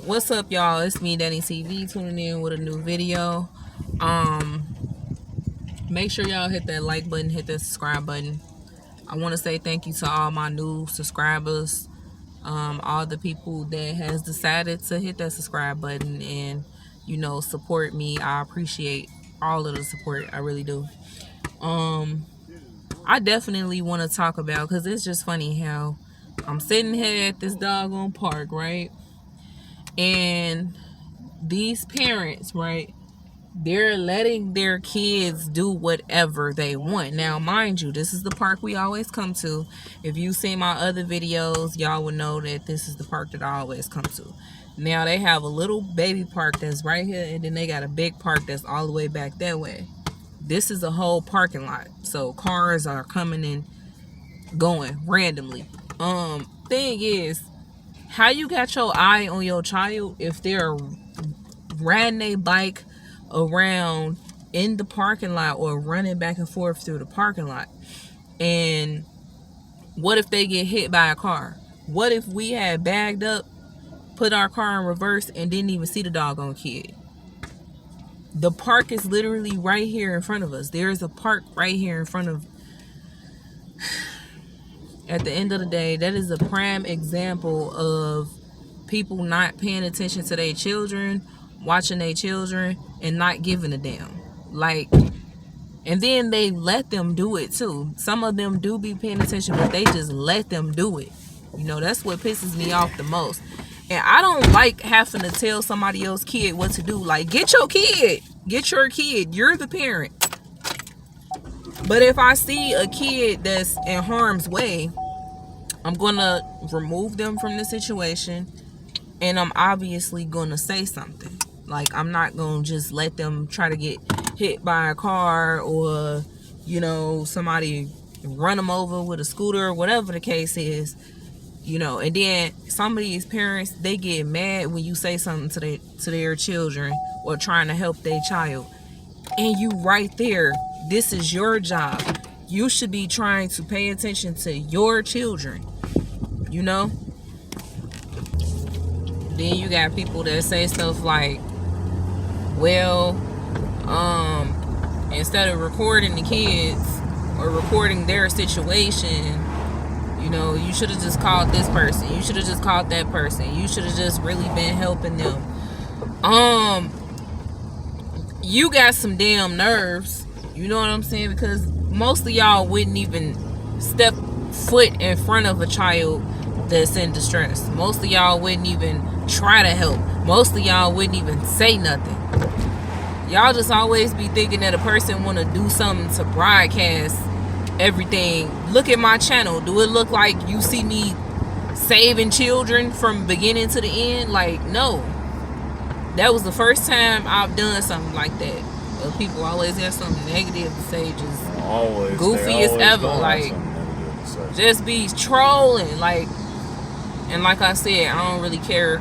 What's up, y'all? It's me, Danny TV, tuning in with a new video. Make sure y'all hit that like button, hit that subscribe button. I want to say thank you to all my new subscribers, all the people that has decided to hit that subscribe button and, you know, support me. I appreciate all of the support. I really do. I definitely want to talk about, because it's just funny how I'm sitting here at this doggone park, right? And these parents, right, they're letting their kids do whatever they want. Now, mind you, this is the park we always come to. If you've seen my other videos, y'all would know that this is the park that I always come to. Now, they have a little baby park that's right here, and then they got a big park that's all the way back that way. This is a whole parking lot, so cars are coming and going randomly. Thing is, how you got your eye on your child if they're riding a bike around in the parking lot or running back and forth through the parking lot? And what if they get hit by a car? What if we had bagged up, put our car in reverse, and didn't even see the doggone kid? The park is literally right here in front of us. There's a park right here in front of... At the end of the day, that is a prime example of people not paying attention to their children, watching their children, and not giving a damn. Like, and then they let them do it too. Some of them do be paying attention, but they just let them do it. You know, that's what pisses me off the most. And I don't like having to tell somebody else's kid what to do. Like, get your kid. Get your kid. You're the parent. But if I see a kid that's in harm's way, I'm gonna remove them from the situation, and I'm obviously gonna say something. Like, I'm not gonna just let them try to get hit by a car, or, you know, somebody run them over with a scooter, or whatever the case is, you know. And then some of these parents, they get mad when you say something to their children or trying to help their child. And you right there, this is your job. You should be trying to pay attention to your children, you know? Then you got people that say stuff like, well, instead of recording the kids or recording their situation, you know, you should have just called this person. You should have just called that person. You should have just really been helping them. You got some damn nerves. You know what I'm saying? Because most of y'all wouldn't even step foot in front of a child that's in distress. Most of y'all wouldn't even try to help. Most of y'all wouldn't even say nothing. Y'all just always be thinking that a person want to do something to broadcast everything. Look at my channel. Do it look like you see me saving children from beginning to the end? Like, no. That was the first time I've done something like that. But people always have something negative to say, just always, goofy as ever. Like, just be trolling. Like, and like I said, I don't really care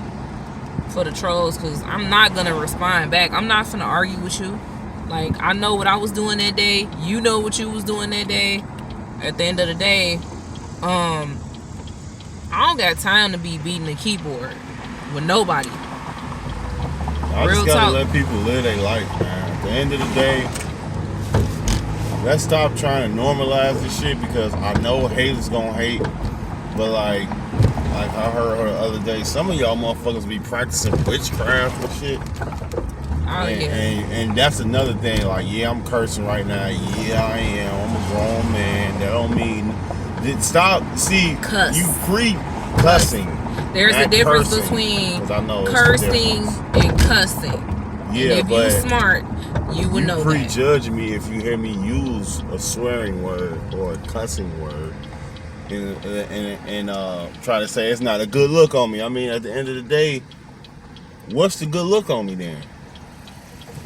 for the trolls, because I'm not gonna respond back. I'm not gonna argue with you. Like, I know what I was doing that day. You know what you was doing that day. At the end of the day, I don't got time to be beating the keyboard with nobody. I just gotta let people live their life, man. At the end of the day, let's stop trying to normalize this shit, because I know haters gonna hate, but like I heard her the other day, some of y'all motherfuckers be practicing witchcraft and shit. And that's another thing. Like, yeah, I'm cursing right now. Yeah, I am. I'm a grown man. That don't mean stop. See, cuss. You cussing. There's a difference between cursing and cussing. Yeah, and if but you smart, you would know that. You prejudge me if you hear me use a swearing word or a cussing word and try to say it's not a good look on me. I mean, at the end of the day, what's the good look on me then?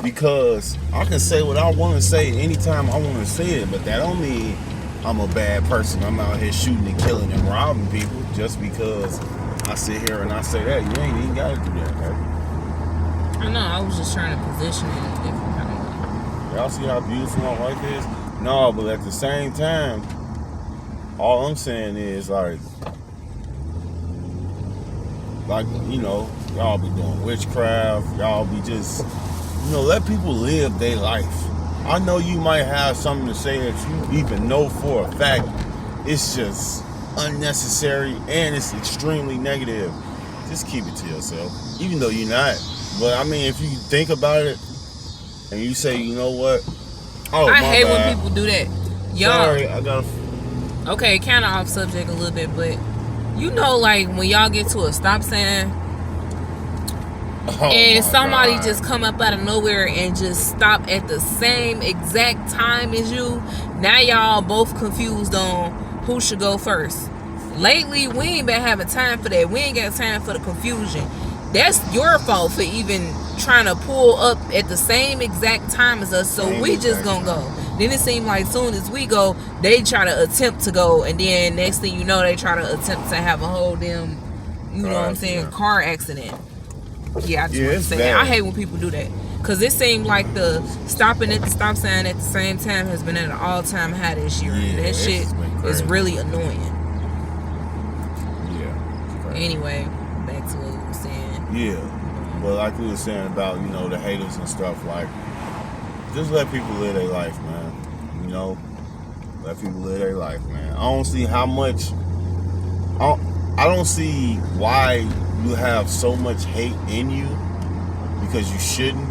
Because I can say what I want to say anytime I want to say it, but that don't mean I'm a bad person. I'm out here shooting and killing and robbing people just because I sit here and I say that. You ain't even gotta do that, man. I know, I was just trying to position it in a different kind of way. Y'all see how beautiful my wife is? No, but at the same time, all I'm saying is, like like, y'all be doing witchcraft, y'all be just, let people live their life. I know you might have something to say that you even know for a fact it's just unnecessary and it's extremely negative. Just keep it to yourself, even though you're not. But I mean, if you think about it and you say, you know what? Oh, I my hate bad. when people do that. Y'all. Sorry, I got. Okay, kind of off subject a little bit, but like when y'all get to a stop sign and somebody just come up out of nowhere and just stop at the same exact time as you, now y'all both confused on who should go first. Lately, we ain't been having time for that. We ain't got time for the confusion. That's your fault for even trying to pull up at the same exact time as us, so we just gonna go. Then it seemed like soon as we go, they try to attempt to go, and then next thing you know, they try to attempt to have a whole damn, you know what I'm saying, car accident. Yeah, I just want to say that. I hate when people do that. Because it seemed like the stopping at the stop sign at the same time has been at an all-time high this year. Yeah, that shit is really annoying. Yeah. Anyway, back to what we were saying. Yeah. But like we were saying about, the haters and stuff, like, just let people live their life, man. Let people live their life, man. I don't see how much... I don't see why you have so much hate in you, because you shouldn't,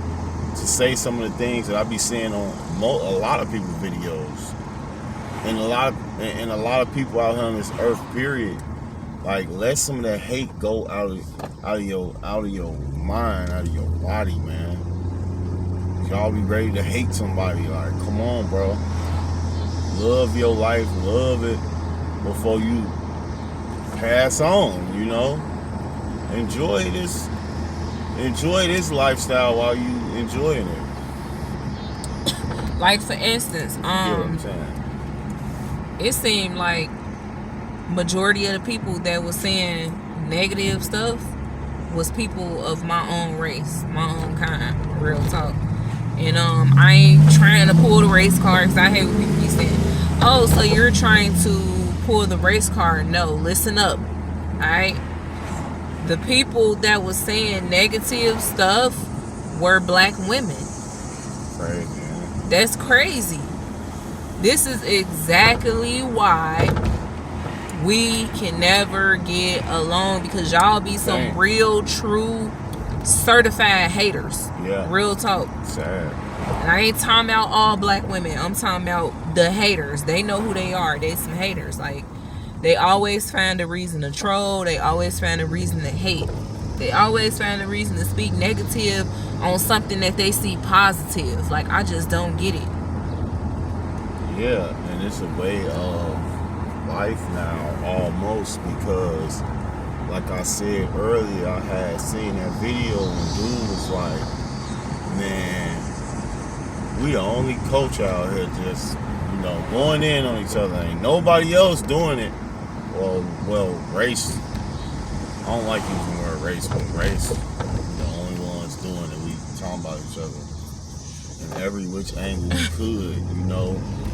to say some of the things that I be seeing on a lot of people's videos, and a lot of people out here on this earth, period. Like, let some of that hate go out of your mind, out of your body, man. Y'all be ready to hate somebody. Like, come on, bro. Love your life, love it before you pass on. Enjoy this lifestyle while you enjoying it. Like, for instance, you get what I'm saying? It seemed like majority of the people that was saying negative stuff was people of my own race, my own kind, real talk. And I ain't trying to pull the race card, because I hate when people be saying, oh, so you're trying to pull the race card. No, listen up, alright? The people that was saying negative stuff were black women. Crazy. That's crazy. This is exactly why we can never get along, because y'all be some real, true, certified haters. Yeah. Real talk. Sad. And I ain't talking about all black women. I'm talking about the haters. They know who they are. They some haters. Like, they always find a reason to troll. They always find a reason to hate. They always find a reason to speak negative on something that they see positive. Like, I just don't get it. Yeah, and it's a way of life now, almost, because, like I said earlier, I had seen that video and dude was like, man, we the only culture out here just, going in on each other. Ain't nobody else doing it. Well, race. I don't like using the word race, but race. The only ones doing it. We talking about each other in every which angle we could,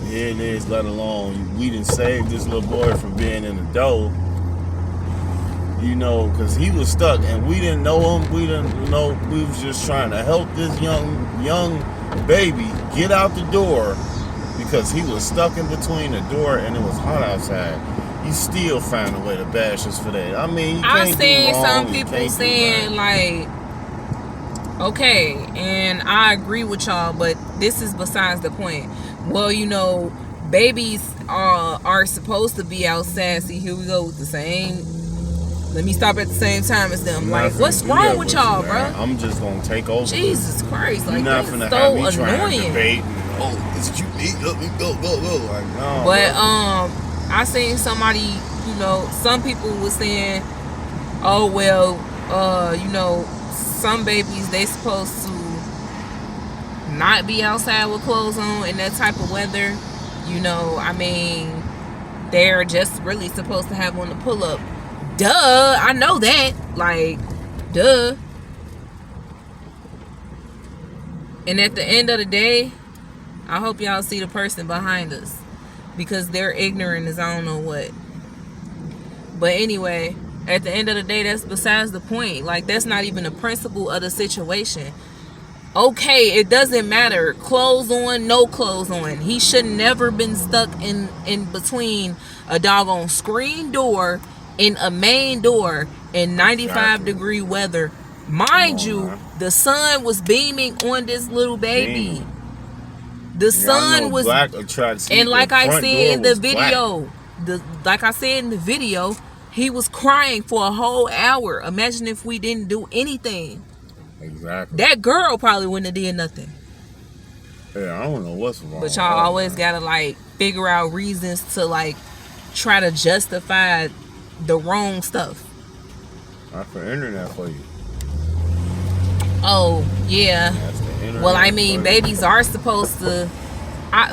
Here it is, let alone, we didn't save this little boy from being in the dough, because he was stuck and we didn't know him. We didn't know, we was just trying to help this young baby get out the door, because he was stuck in between the door and it was hot outside. You still find a way to bash us for that. I mean, you can't I've seen do wrong, some people saying, like, okay, and I agree with y'all, but this is besides the point. Well, babies are supposed to be outside. See, here we go with the same. Let me stop at the same time as them. Like, what's wrong with y'all, bro? I'm just gonna take over. Jesus Christ, like, you're not that's finna so have me annoying. Trying to debate and, this is what you need. Let me go. Like, no. But bro. I seen somebody, some people was saying, oh well, some babies, they supposed to not be outside with clothes on in that type of weather. I mean, they're just really supposed to have on the pull up. Duh, I know that. Like, duh. And at the end of the day, I hope y'all see the person behind us, because they're ignorant as I don't know what. But anyway, At the end of the day, that's besides the point. Like, that's not even the principle of the situation. Okay, it doesn't matter. Clothes on, no clothes on. He should never been stuck in between a doggone screen door and a main door in 95-degree weather. Mind you, the sun was beaming on this little baby. The sun was black attracts, and like I said in the video, he was crying for a whole hour. Imagine if we didn't do anything. Exactly. That girl probably wouldn't have did nothing. Yeah, I don't know what's wrong. But y'all always gotta like figure out reasons to like try to justify the wrong stuff. That's the internet for you. Oh yeah. Well, I mean, babies are supposed to.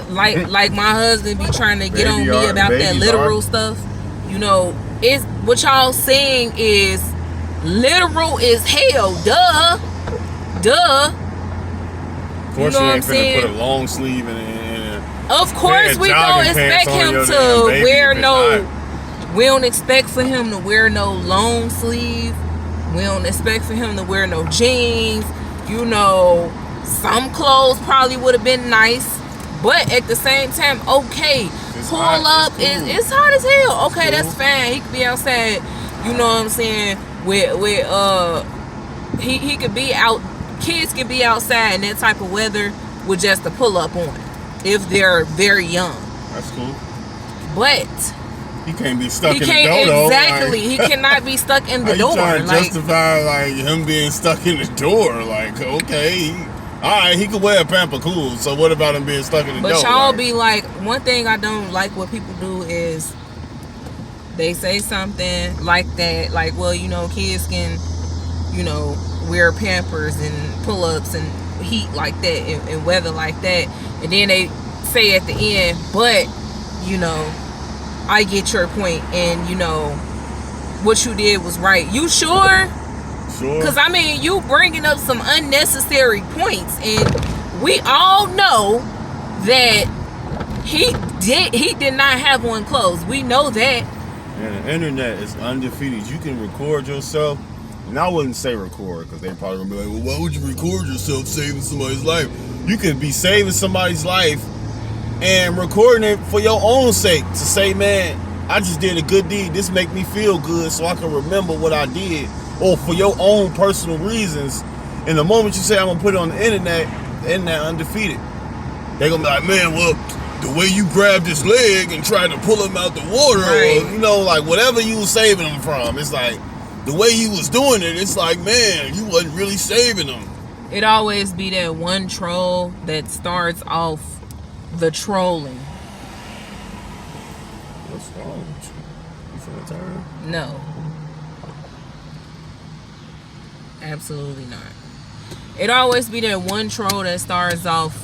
Like my husband be trying to get on me about that literal stuff. You know, it's what y'all saying is literal as hell. Duh. Of course, you know ain't finna put a long sleeve in it. Of course, we don't expect him to wear no. We don't expect for him to wear no long sleeve. We don't expect for him to wear no jeans. You know, some clothes probably would have been nice, but at the same time, okay, pull up. It's hot as hell. Okay, that's fine. He could be outside. You know what I'm saying? He could be out. Kids can be outside in that type of weather with just a pull up on if they're very young. That's cool. But he can't be stuck in the door. Exactly. He cannot be stuck in the door. You trying to justify like him being stuck in the door? Like, okay, all right, he could wear a pamper cool. So what about him being stuck in the door? But y'all be like, one thing I don't like what people do is they say something like that, like, well, you know, kids can, you know, wear pampers and pull-ups and heat like that and weather like that, and then they say at the end, but you know, I get your point, and you know what you did was right. You sure? Because I mean, you bringing up some unnecessary points, and we all know that he did not have on clothes. We know that. And the internet is undefeated. You can record yourself. And I wouldn't say record, because they're probably going to be like, well, why would you record yourself saving somebody's life? You could be saving somebody's life and recording it for your own sake. To say, man, I just did a good deed. This make me feel good so I can remember what I did. Or for your own personal reasons. And the moment you say, I'm going to put it on the internet undefeated. They're going to be like, man, well, the way you grabbed his leg and tried to pull him out the water, right, or, you know, like whatever you was saving him from, it's like, the way you was doing it, it's like, man, you wasn't really saving them. It always be that one troll that starts off the trolling. What's wrong with you? You finna turn? No. Absolutely not. It always be that one troll that starts off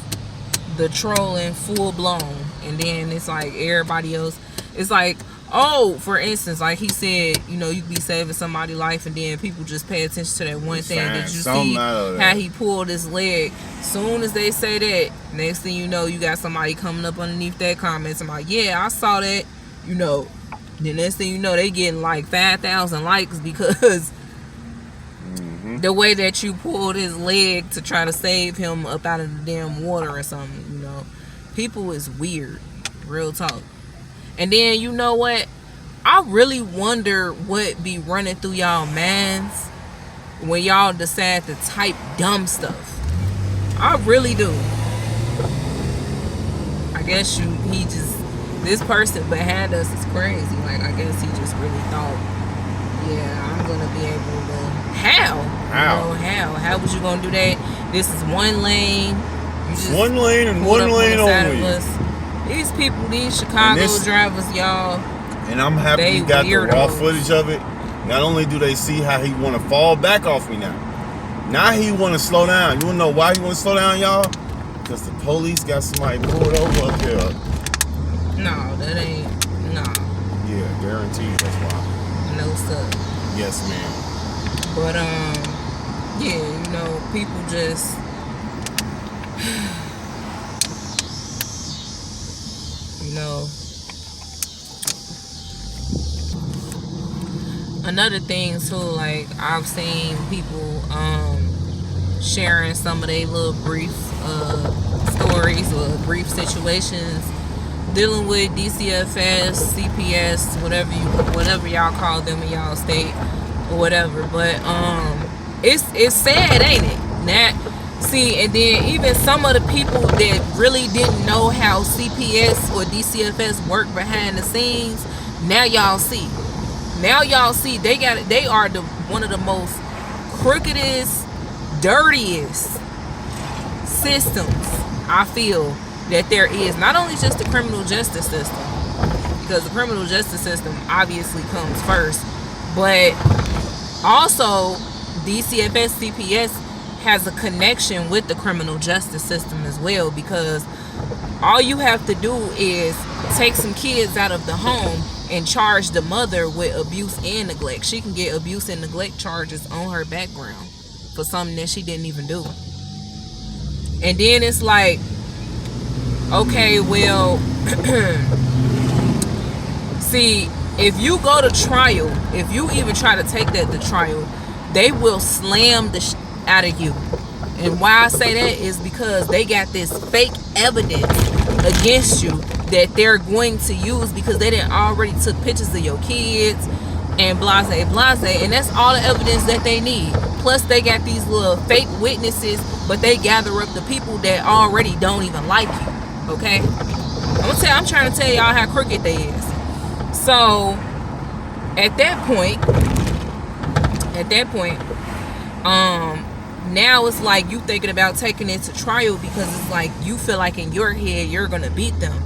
the trolling full blown, and then it's like everybody else. It's like, oh, for instance, like he said, you know, you be saving somebody's life, and then people just pay attention to that one thing that you see how he pulled his leg. Soon as they say that, next thing you know, you got somebody coming up underneath that comment, somebody, yeah, I saw that, you know. The next thing you know, they getting like 5,000 likes because the way that you pulled his leg to try to save him up out of the damn water or something, you know. People is weird, real talk. And then, you know what? I really wonder what be running through y'all minds when y'all decide to type dumb stuff. I really do. I guess this person behind us is crazy. Like, I guess he just really thought, yeah, I'm going to be able to... How? You know, how was you going to do that? This is one lane. You just one lane and one lane only. These people, these Chicago drivers, y'all. And I'm happy you got the raw footage of it. Not only do they see how he want to fall back off me now. Now he want to slow down. You want to know why he want to slow down, y'all? Because the police got somebody pulled over up here. No, that ain't. No. Yeah, guaranteed. That's why. No stuff. Yes, ma'am. But yeah, you know, people just. You know, another thing too, like I've seen people sharing some of their little brief stories or brief situations dealing with DCFS, CPS, whatever y'all call them in y'all state or whatever. But it's sad, ain't it? See, and then even some of the people that really didn't know how CPS or DCFS work behind the scenes, now y'all see. Now y'all see they are one of the most crookedest, dirtiest systems I feel that there is. Not only just the criminal justice system, because the criminal justice system obviously comes first, but also DCFS, CPS has a connection with the criminal justice system as well, because all you have to do is take some kids out of the home and charge the mother with abuse and neglect. She can get abuse and neglect charges on her background for something that she didn't even do. And then it's like, okay, well, see, if you go to trial, if you even try to take that to trial, they will slam the out of you. And why I say that is because they got this fake evidence against you that they're going to use, because they done already took pictures of your kids and blase, and that's all the evidence that they need. Plus they got these little fake witnesses, but they gather up the people that already don't even like you. Okay, I'm trying to tell y'all how crooked they is. So at that point, now it's like you thinking about taking it to trial, because it's like you feel like in your head you're gonna beat them.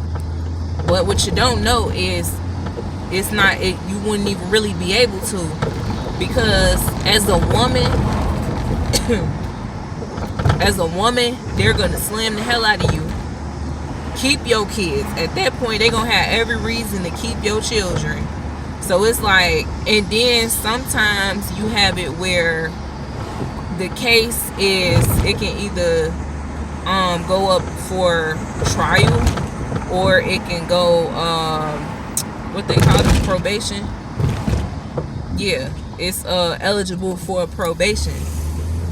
But what you don't know is it's not it. You wouldn't even really be able to, because as a woman, they're gonna slam the hell out of you. Keep your kids. At that point, they're gonna have every reason to keep your children. So it's like, and then sometimes you have it where the case is, it can either go up for trial, or it can go what they call it, probation. Yeah, it's eligible for probation.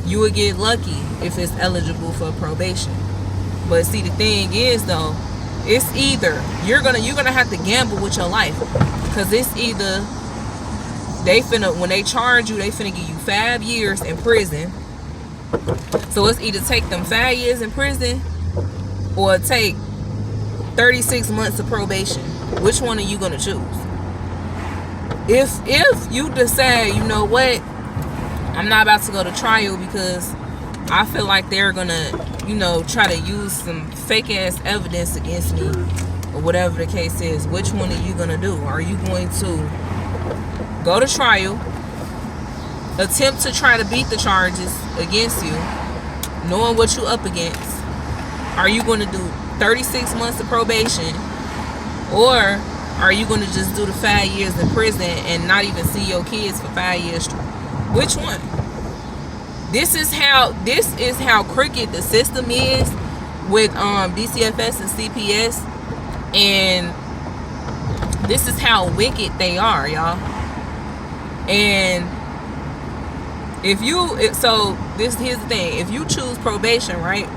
You would get lucky if it's eligible for probation. But see, the thing is though, it's either you're gonna have to gamble with your life, because it's either when they charge you, they finna give you 5 years in prison. So it's either take them 5 years in prison or take 36 months of probation. Which one are you gonna choose? If you decide, you know what, I'm not about to go to trial because I feel like they're gonna, try to use some fake ass evidence against me, or whatever the case is, which one are you gonna do? Are you going to go to trial, attempt to try to beat the charges against you, knowing what you up against? Are you going to do 36 months of probation, or are you going to just do the 5 years in prison and not even see your kids for 5 years? Which one? This is how crooked the system is with DCFS and CPS, and this is how wicked they are, y'all. And here's the thing: if you choose probation, right,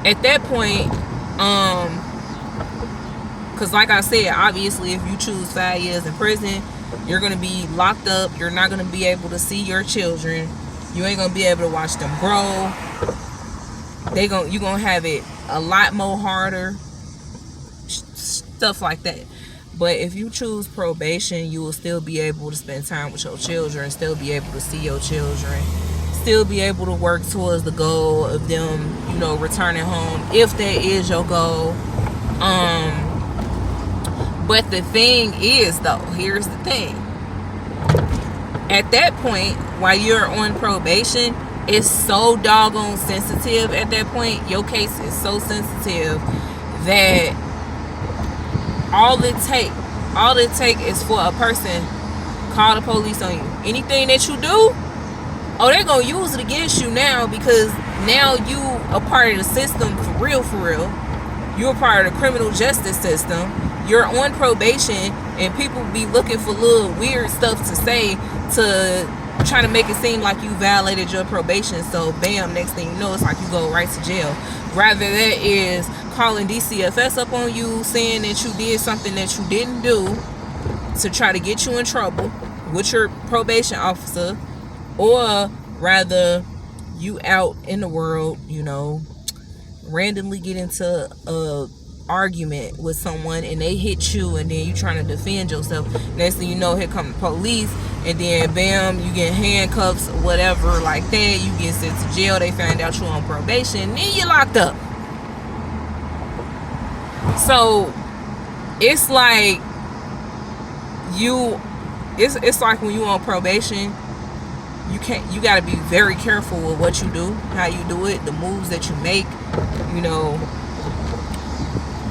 at that point, because like I said, obviously, if you choose 5 years in prison, you're gonna be locked up. You're not gonna be able to see your children. You ain't gonna be able to watch them grow. You gonna have it a lot more harder, stuff like that. But if you choose probation, you will still be able to spend time with your children, still be able to see your children, still be able to work towards the goal of them, returning home, if that is your goal. But the thing is, though, here's the thing. At that point, while you're on probation, it's so doggone sensitive at that point. Your case is so sensitive that all it take is for a person call the police on you. Anything that you do, they're gonna use it against you now, because now you a part of the system for real. You're a part of the criminal justice system. You're on probation, and people be looking for little weird stuff to say to try to make it seem like you violated your probation. So bam, next thing you know, it's like you go right to jail. Rather, that is calling DCFS up on you, saying that you did something that you didn't do to try to get you in trouble with your probation officer, or rather you out in the world, you know, randomly get into a argument with someone and they hit you, and then you trying to defend yourself. Next thing you know, here come the police, and then bam, you get handcuffs or whatever like that. You get sent to jail. They find out you on probation, and then you locked up. So it's like it's like when you on probation, you got to be very careful with what you do, how you do it, the moves that you make. You know,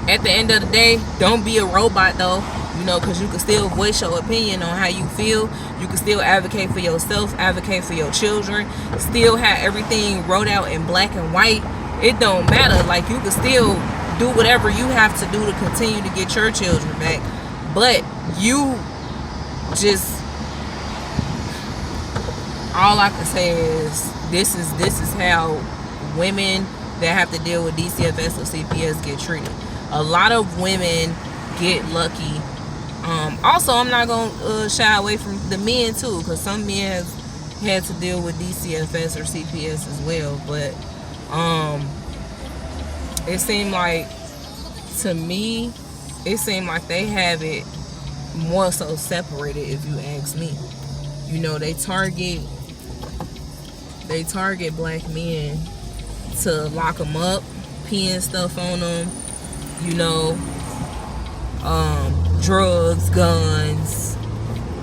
at the end of the day, don't be a robot though, you know, because you can still voice your opinion on how you feel. You can still advocate for yourself, advocate for your children, still have everything wrote out in black and white. It don't matter. Like, you can still do whatever you have to do to continue to get your children back, but you just, all I can say is this is how women that have to deal with DCFS or CPS get treated. A lot of women get lucky. Also, I'm not gonna shy away from the men too, because some men have had to deal with DCFS or CPS as well. But it seemed like, to me, it seemed like they have it more so separated, if you ask me. You know, they target black men to lock them up, pin stuff on them, you know, drugs, guns,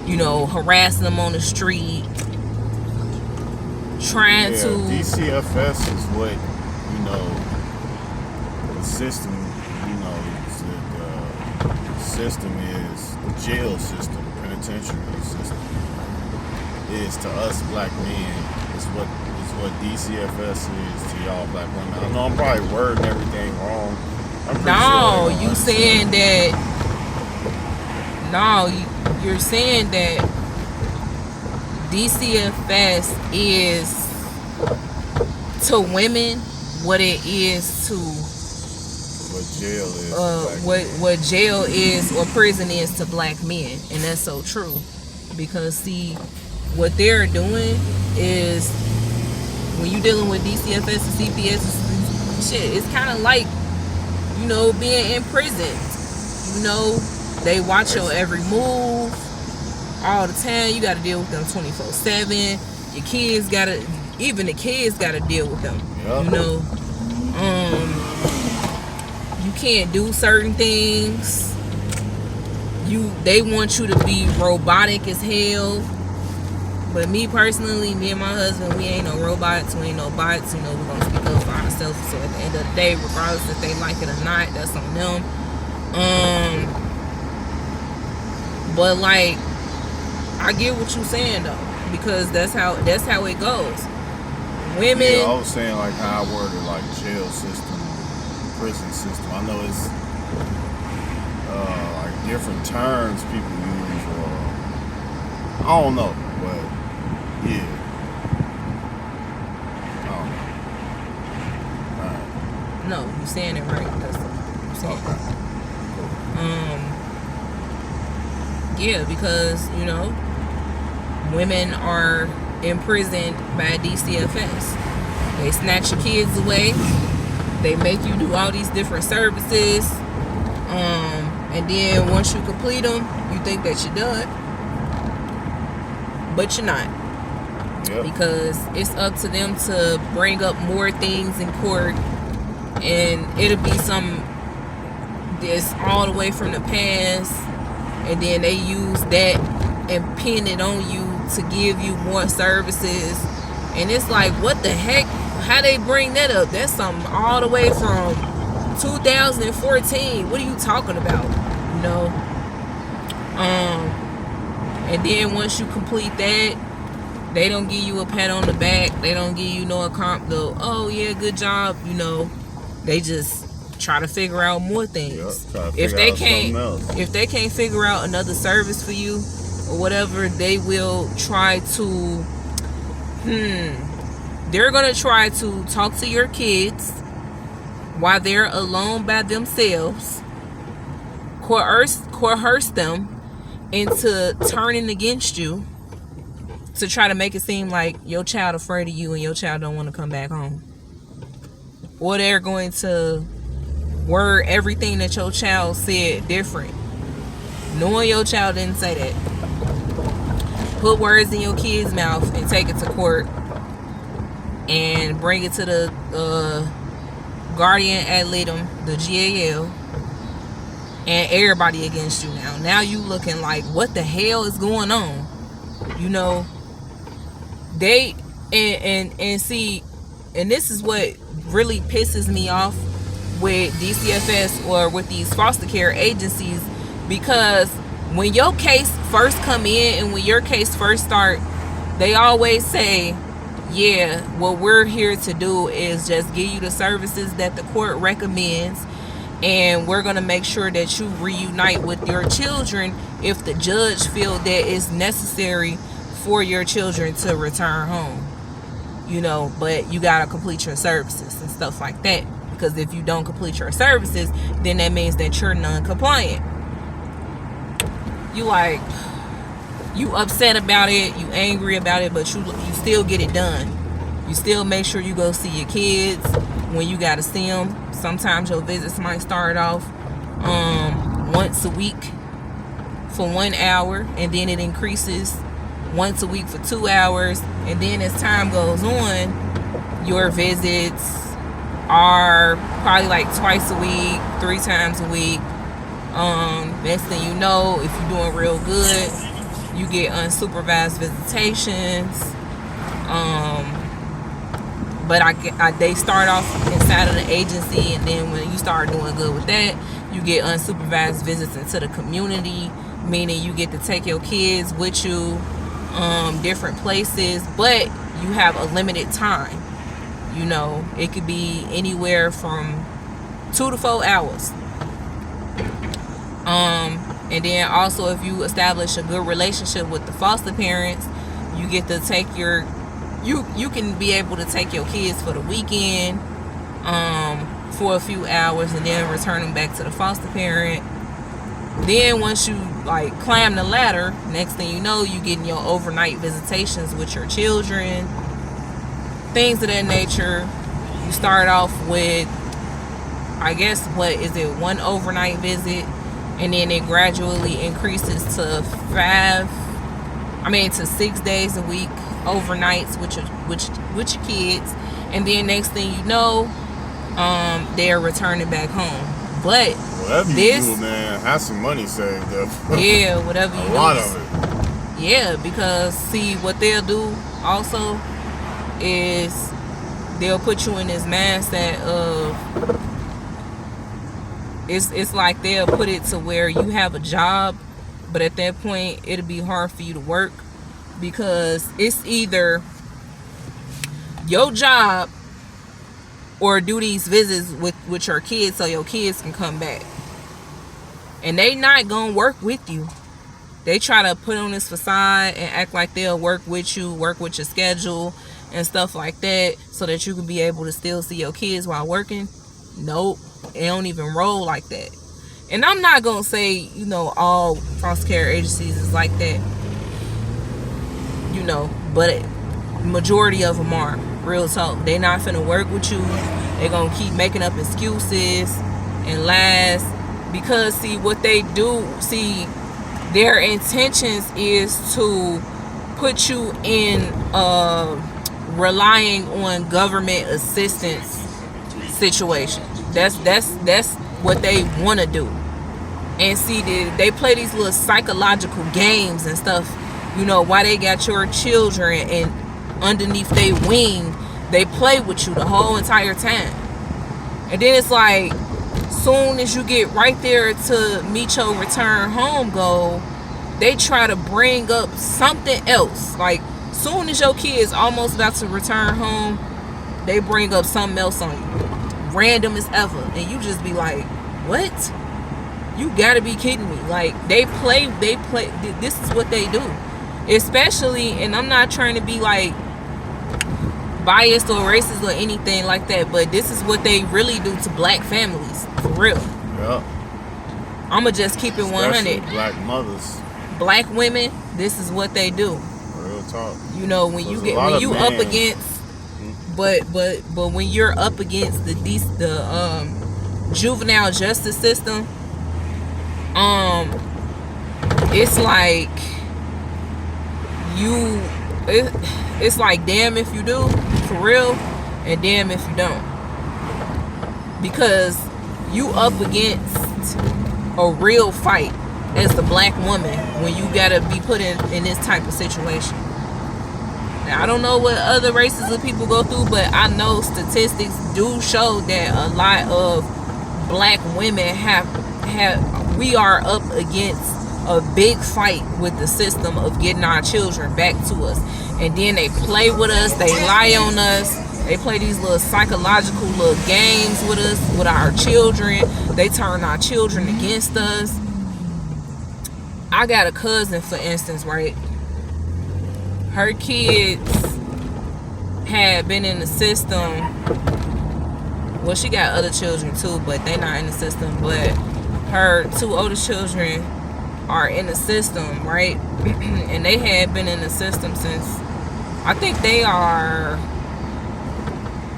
you know, harassing them on the street, trying to... DCFS is what, you know, the system, you know, the system is, the jail system, the penitentiary system, is to us black men, is what DCFS is to y'all black women. I know I'm probably wording everything wrong. No, you saying that... No, you're saying that DCFS is to women what it is to... What jail is. What jail is or prison is to black men. And that's so true. Because, see, what they're doing is... When you're dealing with DCFS and CPS, shit, it's kind of like, you know, being in prison. You know, they watch your every move all the time. You got to deal with them 24/7. Your kids even the kids got to deal with them. Yep. You know, you can't do certain things. They want you to be robotic as hell. But me personally, me and my husband, we ain't no robots, we ain't no bots, you know, we're gonna speak up for ourselves. So at the end of the day, regardless if they like it or not, that's on them. But like, I get what you're saying though, because that's how it goes. Women. Yeah, I was saying like how I worded like jail system, prison system. I know it's like different terms people use, or I don't know, but. Yeah. Oh. Right. No, you're saying it right. That's what you're saying. Okay. Yeah, because, you know, women are imprisoned by DCFS. They snatch your kids away. They make you do all these different services. And then once you complete them, you think that you're done. But you're not. Yep. Because it's up to them to bring up more things in court, and it'll be some that's all the way from the past, and then they use that and pin it on you to give you more services. And it's like, what the heck? How they bring that up? That's something all the way from 2014. What are you talking about? You know? And then once you complete that, they don't give you a pat on the back. They don't give you no oh yeah, good job. You know, they just try to figure out more things. If they can't figure out another service for you or whatever, they will try to they're gonna try to talk to your kids while they're alone by themselves, coerce them into turning against you to try to make it seem like your child afraid of you and your child don't want to come back home. Or they're going to word everything that your child said different, knowing your child didn't say that. Put words in your kid's mouth and take it to court and bring it to the guardian ad litem, the GAL, and everybody against you now. Now you looking like, what the hell is going on? You know, they and see, and this is what really pisses me off with DCFS or with these foster care agencies, because when your case first come in and when your case first start, they always say, yeah, what we're here to do is just give you the services that the court recommends, and we're going to make sure that you reunite with your children if the judge feels that it's necessary for your children to return home. You know, but you got to complete your services and stuff like that, because if you don't complete your services, then that means that you're non-compliant. You upset about it, you angry about it, but you still get it done. You still make sure you go see your kids when you gotta see them. Sometimes your visits might start off once a week for 1 hour, and then it increases once a week for 2 hours, and then as time goes on, your visits are probably like twice a week, 3 times a week. Next thing you know, if you're doing real good, you get unsupervised visitations. But they start off inside of the agency, and then when you start doing good with that, you get unsupervised visits into the community, meaning you get to take your kids with you different places, but you have a limited time. You know, it could be anywhere from 2 to 4 hours. And then also, if you establish a good relationship with the foster parents, you get to take you can be able to take your kids for the weekend for a few hours, and then return them back to the foster parent. Then once you like climb the ladder, next thing you know, you getting your overnight visitations with your children, things of that nature. You start off with, I guess, what is it, 1 overnight visit, and then it gradually increases to 6 days a week overnights with your kids, and then next thing you know, they're returning back home. But whatever you do, man, have some money saved up. Yeah, whatever you do. A lot of it. Yeah, because see, what they'll do also is they'll put you in this mindset of, it's like they'll put it to where you have a job, but at that point it'll be hard for you to work, because it's either your job or do these visits with your kids so your kids can come back. And they not gonna work with you. They try to put on this facade and act like they'll work with you, work with your schedule and stuff like that, so that you can be able to still see your kids while working. Nope, it don't even roll like that. And I'm not gonna say, you know, all foster care agencies is like that, you know, but majority of them are. Real talk. They not finna work with you. They gonna keep making up excuses and lies, because see, what they do, see, their intentions is to put you in relying on government assistance situation. That's what they want to do. And see, they play these little psychological games and stuff, you know, while they got your children and underneath their wing. They play with you the whole entire time. And then it's like, soon as you get right there to meet your return home goal, they try to bring up something else. Like, soon as your kid is almost about to return home, they bring up something else on you. random as ever, and you just be like, what? You gotta be kidding me. Like, they play, this is what they do. Especially, and I'm not trying to be like biased or racist or anything like that, but this is what they really do to black families, for real. Yep. I'ma just keep it 100. Black mothers. Black women, this is what they do. Real talk. You know, when you up against, but when you're up against the juvenile justice system, it's like it's like damn if you do, for real, and damn if you don't, because you up against a real fight as the black woman when you gotta be put in this type of situation. Now, I don't know what other races of people go through, but I know statistics do show that a lot of black women we are up against a big fight with the system of getting our children back to us. And then they play with us, they lie on us, they play these little psychological little games with us, with our children. They turn our children against us. I got a cousin, for instance, right? Her kids had been in the system. Well, she got other children too, but they're not in the system. But her 2 oldest children are in the system, right? And they had been in the system since, I think they are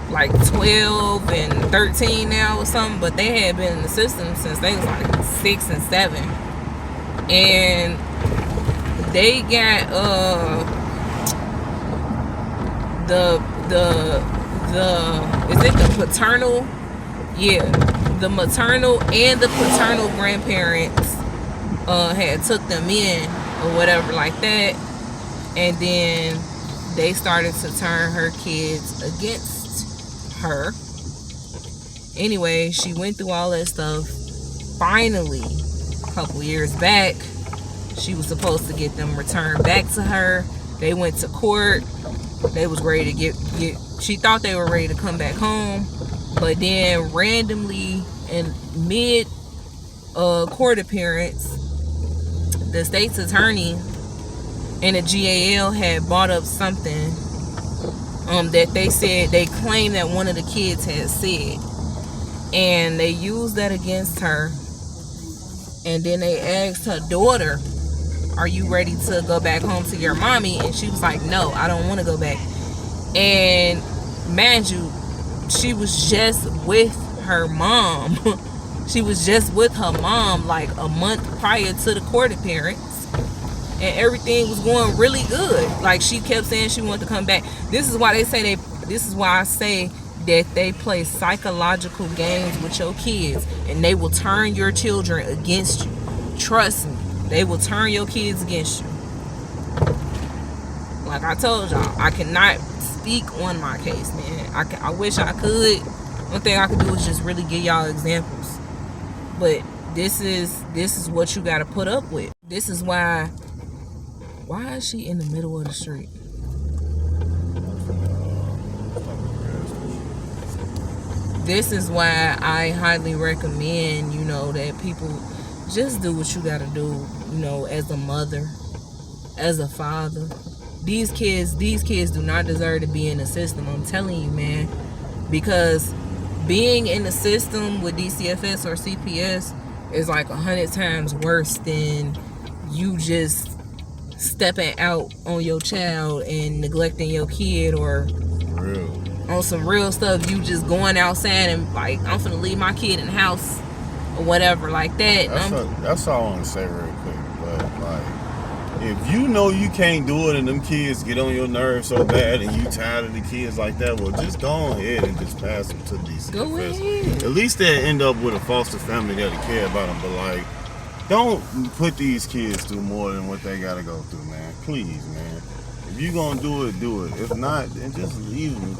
like 12 and 13 now or something, but they had been in the system since they was like 6 and 7. And they got is it the paternal? Yeah, the maternal and the paternal grandparents had took them in or whatever like that, and then they started to turn her kids against her. Anyway, she went through all that stuff. Finally, a couple years back, she was supposed to get them returned back to her. They went to court. They was ready to get she thought they were ready to come back home, but then randomly in mid court appearance, the state's attorney and the GAL had brought up something that they said, they claimed that one of the kids had said, and they used that against her. And then they asked her daughter, are you ready to go back home to your mommy? And she was like, no, I don't want to go back. And mind you, she was just with her mom. She was just with her mom like a month prior to the court appearance, and everything was going really good. Like, she kept saying she wanted to come back. This is why I say that they play psychological games with your kids, and they will turn your children against you. Trust me, they will turn your kids against you. Like I told y'all, I cannot speak on my case, man. I wish I could. One thing I could do is just really give y'all examples. But this is what you gotta put up with. This is why is she in the middle of the street? This is why I highly recommend, that people just do what you gotta do, as a mother, as a father. These kids do not deserve to be in the system. I'm telling you, man. Because being in the system with DCFS or CPS is like 100 times worse than you just stepping out on your child and neglecting your kid, or on some real stuff, you just going outside and like, I'm finna leave my kid in the house or whatever like that. That's all I want to say real quick. But like, if you know you can't do it and them kids get on your nerves so bad and you tired of the kids like that, well, just go ahead and just pass them to DCFS. Go ahead. At least they'll end up with a foster family that'll care about them. But like, don't put these kids through more than what they gotta go through, man. Please, man. If you gonna do it, do it. If not, then just leave them.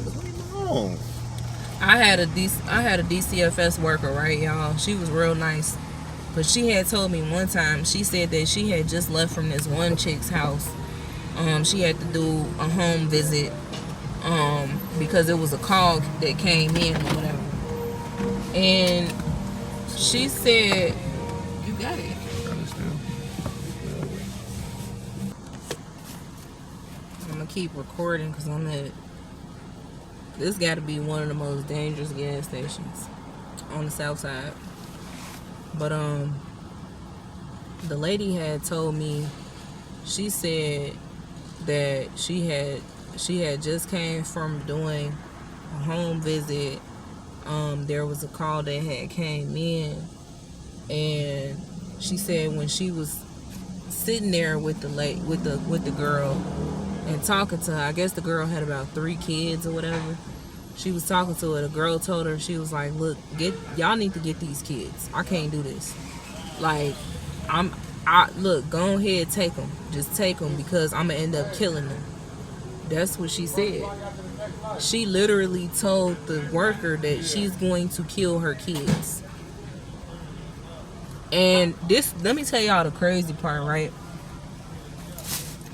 I had a DCFS worker, right, y'all? She was real nice, but she had told me one time, she said that she had just left from this one chick's house. She had to do a home visit because it was a call that came in or whatever. And she said, you got it. I'm gonna keep recording because this got to be one of the most dangerous gas stations on the south side. But the lady had told me, she said that she had just came from doing a home visit. There was a call that had came in, and she said when she was sitting there with the girl and talking to her, I guess the girl had about 3 kids or whatever. She was talking to her. The girl told her, she was like, "Look, y'all need to get these kids. I can't do this. Like, look, go ahead, take them. Just take them because I'm gonna end up killing them." That's what she said. She literally told the worker that she's going to kill her kids. And this, let me tell y'all the crazy part, right?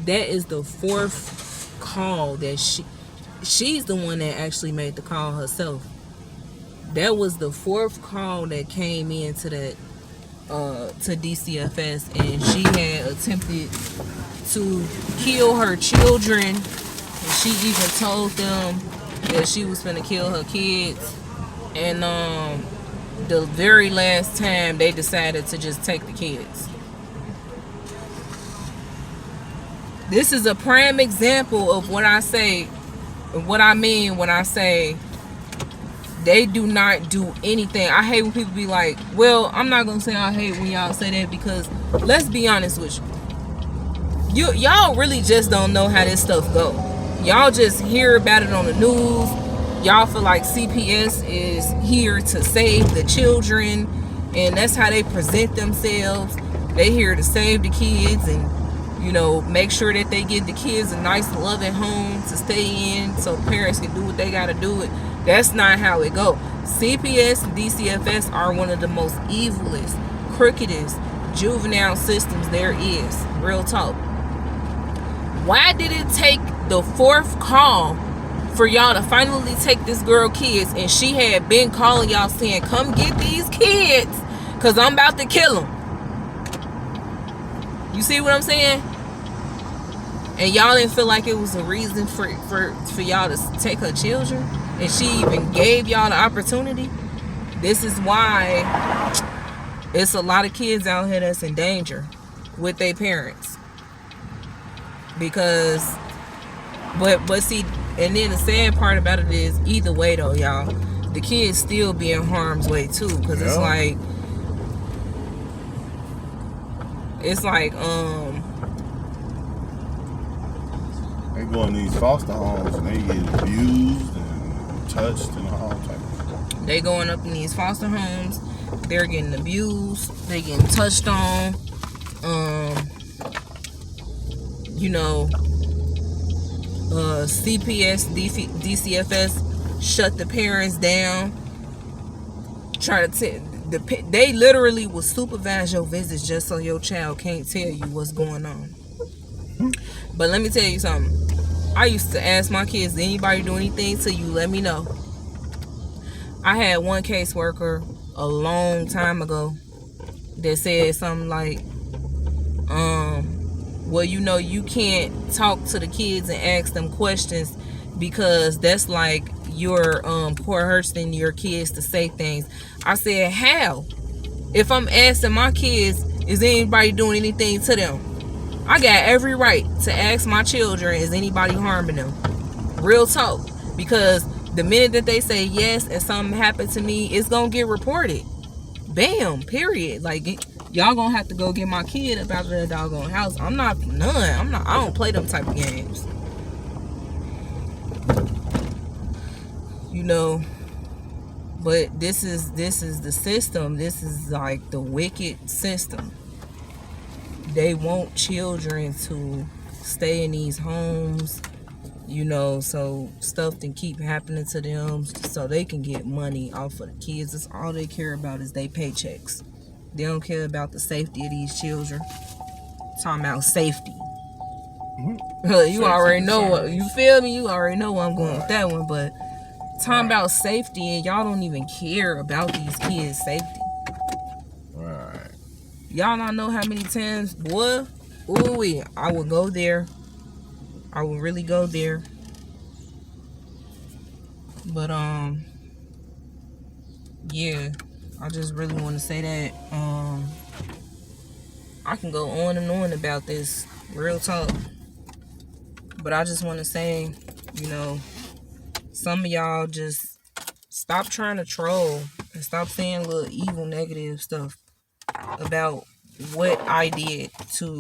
That is the 4th call that she's the one that actually made the call herself. That was the 4th call that came into that to DCFS, and she had attempted to kill her children. And she even told them that she was finna kill her kids. And the very last time they decided to just take the kids. This is a prime example of what I say, what I mean when I say they do not do anything. I hate when people be like, well, I'm not gonna say I hate when y'all say that, because let's be honest with you. Y'all really just don't know how this stuff go. Y'all just hear about it on the news. Y'all feel like CPS is here to save the children, and that's how they present themselves. They here to save the kids and, you know, make sure that they give the kids a nice loving home to stay in so parents can do what they gotta do. It. That's not how it go. CPS and DCFS are one of the most evilest, crookedest juvenile systems there is. Real talk. Why did it take the 4th call for y'all to finally take this girl kids, and she had been calling y'all saying, come get these kids because I'm about to kill them? You see what I'm saying? And y'all didn't feel like it was a reason for y'all to take her children, and she even gave y'all the opportunity. This is why it's a lot of kids out here that's in danger with their parents. Because but see, and then the sad part about it is, either way though, y'all, the kids still be in harm's way too, because it's like they go in these foster homes and they get abused and touched and all types of stuff. They going up in these foster homes, they're getting abused, they getting touched on. You know, CPS, DCFS shut the parents down. They literally will supervise your visits just so your child can't tell you what's going on. But let me tell you something. I used to ask my kids, did anybody do anything to you? Let me know. I had one caseworker a long time ago that said something like, well, you know, you can't talk to the kids and ask them questions because that's like you're coercing your kids to say things. I said, how? If I'm asking my kids, is anybody doing anything to them? I got every right to ask my children, is anybody harming them? Real talk. Because the minute that they say yes and something happened to me, it's gonna get reported. Bam, period. Like, y'all gonna have to go get my kid up out of that doggone house. I don't play them type of games. You know, but this is the system. This is like the wicked system. They want children to stay in these homes, you know, so stuff can keep happening to them so they can get money off of the kids. That's all they care about is their paychecks. They don't care about the safety of these children. Talking about safety. You already know what, you feel me? You already know where I'm going with that one, but talking about safety, and y'all don't even care about these kids' safety. Right. Y'all not know how many times, boy, ooh, I would go there. I would really go there. But yeah, I just really want to say that I can go on and on about this, real talk. But I just want to say, you know, some of y'all just stop trying to troll and stop saying little evil negative stuff about what I did to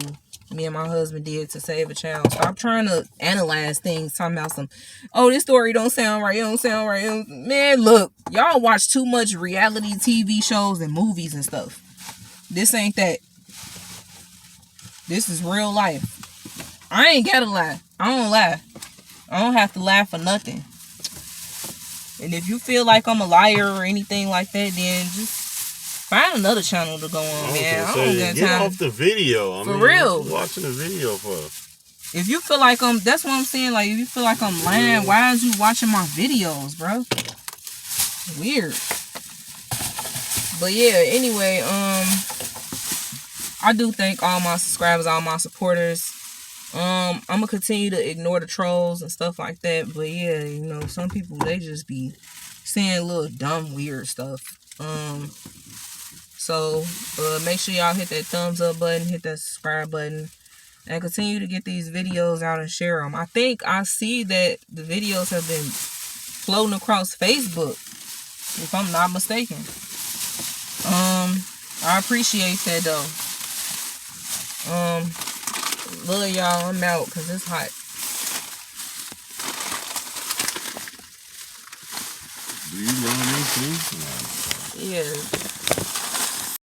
me and my husband did to save a child. Stop trying to analyze things, talking about some, oh, this story don't sound right, it don't sound right. Man, look, y'all watch too much reality TV shows and movies and stuff. This ain't that. This is real life. I ain't gotta lie. I don't lie. I don't have to lie for nothing. And if you feel like I'm a liar or anything like that, then just find another channel to go on, man. I don't got time. Get off the video. For real. What you watching the video for? If you feel like that's what I'm saying. Like, if you feel like I'm lying, why is you watching my videos, bro? Weird. But yeah, anyway, I do thank all my subscribers, all my supporters. I'm gonna continue to ignore the trolls and stuff like that. But yeah, you know, some people, they just be saying little dumb, weird stuff. So make sure y'all hit that thumbs up button, hit that subscribe button, and continue to get these videos out and share them. I think I see that the videos have been floating across Facebook, if I'm not mistaken. I appreciate that though. Love y'all. I'm out because it's hot. Do you love me too? Yeah.